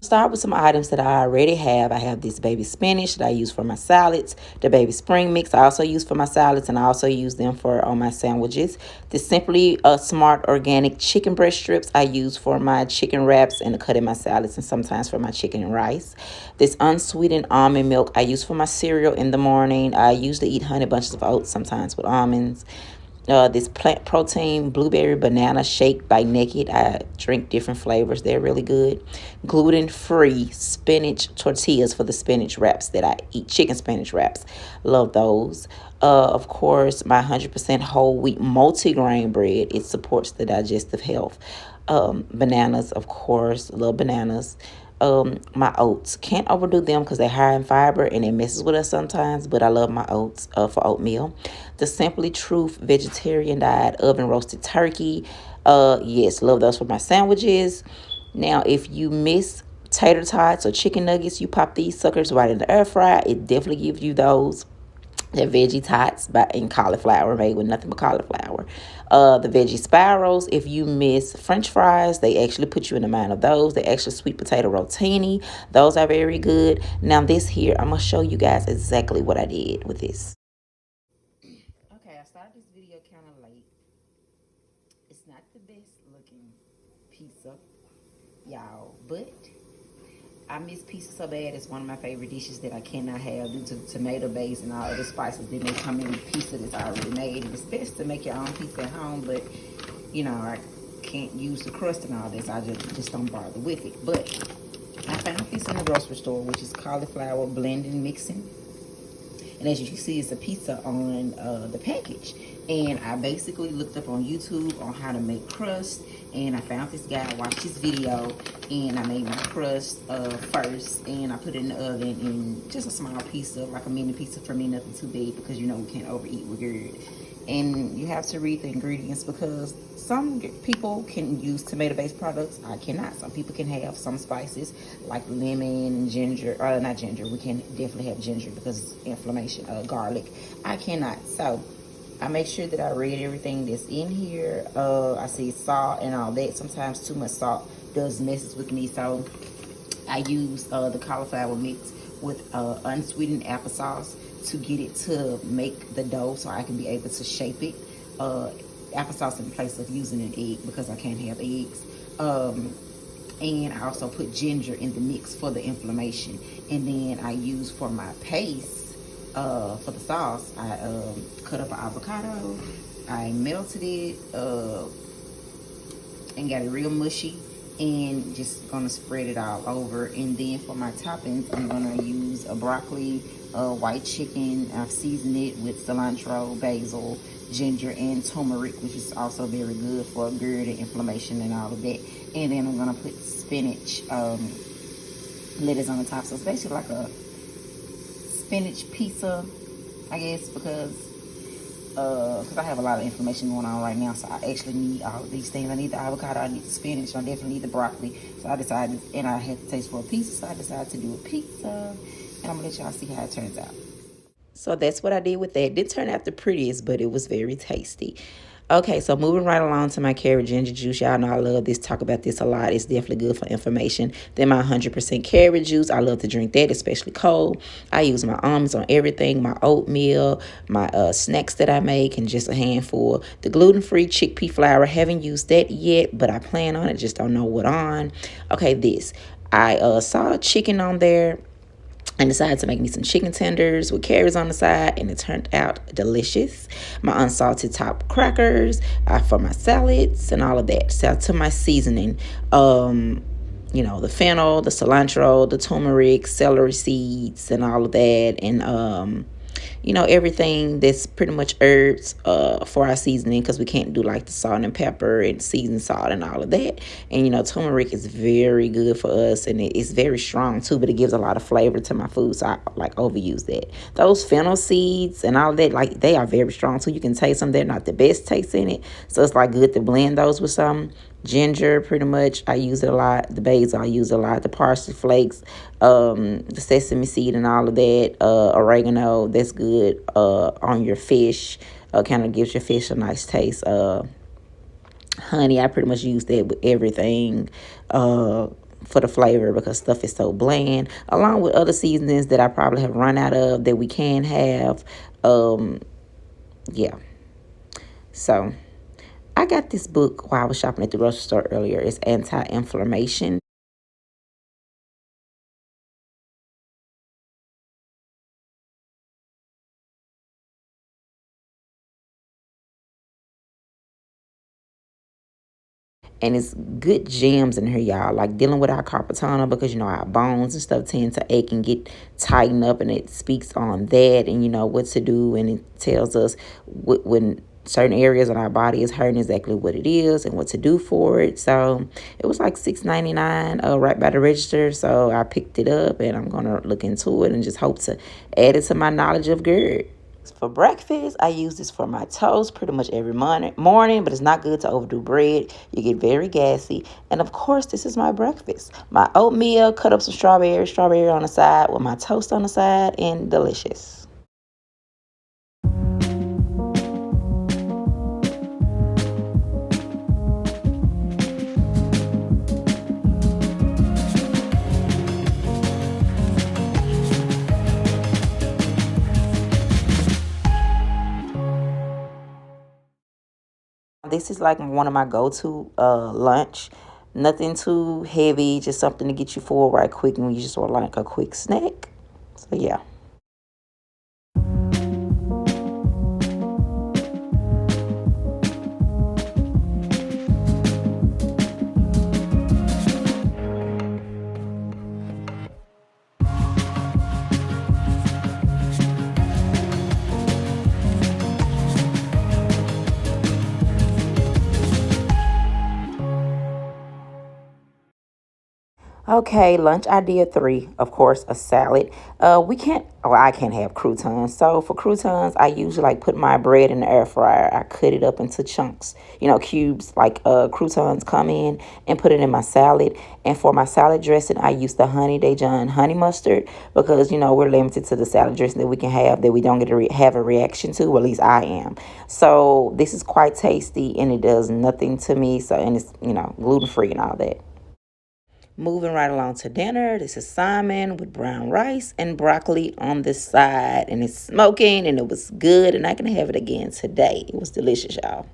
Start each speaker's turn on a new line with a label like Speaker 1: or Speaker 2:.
Speaker 1: Start with some items that I already have. I have this baby spinach that I use for my salads, the baby spring mix I also use for my salads, and I also use them for on my sandwiches. The Simply Smart organic chicken breast strips I use for my chicken wraps and to cut in my salads and sometimes for my chicken and rice. This unsweetened almond milk I use for my cereal in the morning. I usually eat honey bunches of oats sometimes with almonds. This plant protein blueberry banana shake by Naked. I drink different flavors. They're really good. Gluten-free spinach tortillas for the spinach wraps that I eat. Chicken spinach wraps. Love those. Of course, my 100% whole wheat multigrain bread. It supports the digestive health. Bananas, of course. Love bananas. My oats, can't overdo them because they're high in fiber and it messes with us sometimes, but I love my oats for oatmeal. The Simply Truth vegetarian diet oven roasted turkey, yes, love those for my sandwiches. Now if you miss tater tots or chicken nuggets, you pop these suckers right in the air fryer. It definitely gives you those. They're veggie tots in cauliflower, made with nothing but cauliflower. The veggie spirals, if you miss french fries, they actually put you in the mind of those. The extra sweet potato rotini, those are very good. Now this here, I'm going to show you guys exactly what I did with this. Okay, I started this video kind of late. It's not the best looking pizza, y'all, but I miss pizza so bad. It's one of my favorite dishes that I cannot have due to tomato base and all other spices. Then they come in with pizza that's already made. It's best to make your own pizza at home, but you know, I can't use the crust and all this. I just don't bother with it. But I found this in the grocery store, which is cauliflower blending mixing. And as you can see, it's a pizza on the package. And I basically looked up on YouTube on how to make crust. And I found this guy, watched his video, and I made my crust first. And I put it in the oven in just a small pizza, like a mini pizza for me, nothing too big, because you know we can't overeat with Gerd. And you have to read the ingredients because some people can use tomato-based products. I cannot. Some people can have some spices like lemon and ginger. Not ginger. We can definitely have ginger because it's inflammation. Garlic. I cannot. So I make sure that I read everything that's in here. I see salt and all that. Sometimes too much salt does messes with me. So I use the cauliflower mix with unsweetened applesauce to get it to make the dough so I can be able to shape it. Applesauce in place of using an egg because I can't have eggs. And I also put ginger in the mix for the inflammation. And then I use for my paste, for the sauce, I cut up an avocado. I melted it and got it real mushy. And just gonna spread it all over. And then for my toppings, I'm gonna use a broccoli, white chicken. I've seasoned it with cilantro, basil, ginger, and turmeric, which is also very good for GERD and inflammation and all of that. And then I'm gonna put spinach lettuce on the top. So it's basically like a spinach pizza, I guess, because I have a lot of inflammation going on right now, so I actually need all of these things. I need the avocado, I need the spinach, I definitely need the broccoli. So I decided, and I had to taste for a pizza, so I decided to do a pizza, and I'm gonna let y'all see how it turns out. So that's what I did with that. It didn't turn out the prettiest, but it was very tasty. Okay, so moving right along to my carrot ginger juice. Y'all know I love this, talk about this a lot. It's definitely good for inflammation. Then my 100% carrot juice. I love to drink that, especially cold. I use my almonds on everything, my oatmeal, my snacks that I make, and just a handful. The gluten-free chickpea flour. Haven't used that yet, but I plan on it. Just don't know what on. Okay, this. I saw chicken on there and decided to make me some chicken tenders with carrots on the side, and it turned out delicious. My unsalted top crackers for my salads and all of that. So to my seasoning, the fennel, the cilantro, the turmeric, celery seeds, and all of that, and everything that's pretty much herbs for our seasoning, because we can't do like the salt and pepper and seasoned salt and all of that. And turmeric is very good for us, and it's very strong too, but it gives a lot of flavor to my food, so I like overuse that. Those fennel seeds and all of that, like, they are very strong too. You can taste them. They're not the best taste in it, so it's like good to blend those with some ginger. Pretty much I use it a lot. The basil I use a lot. The parsley flakes, the sesame seed and all of that, oregano, that's good on your fish. Kind of gives your fish a nice taste. Honey, I pretty much use that with everything for the flavor, because stuff is so bland, along with other seasonings that I probably have run out of that we can have. Yeah, so I got this book while I was shopping at the grocery store earlier. It's Anti-Inflammation. And it's good gems in here, y'all. Like dealing with our carpal tunnel, because our bones and stuff tend to ache and get tightened up, and it speaks on that, and what to do, and it tells us when certain areas of our body is hurting, exactly what it is and what to do for it. So it was like $6.99 right by the register. So I picked it up, and I'm gonna look into it and just hope to add it to my knowledge of Gerd. For breakfast, I use this for my toast pretty much every morning, but it's not good to overdo bread. You get very gassy. And of course, this is my breakfast. My oatmeal, cut up some strawberry on the side with my toast on the side, and delicious. This is like one of my go-to lunch. Nothing too heavy, just something to get you full right quick when you just want like a quick snack. So yeah. Okay, lunch idea 3, of course, a salad. I can't have croutons. So for croutons, I usually like put my bread in the air fryer. I cut it up into chunks, cubes, like croutons come in, and put it in my salad. And for my salad dressing, I use the Honey Dijon honey mustard, because, we're limited to the salad dressing that we can have that we don't get to have a reaction to, or at least I am. So this is quite tasty, and it does nothing to me. So, and it's, gluten-free and all that. Moving right along to dinner, this is salmon with brown rice and broccoli on the side. And it's smoking, and it was good, and I can have it again today. It was delicious, y'all.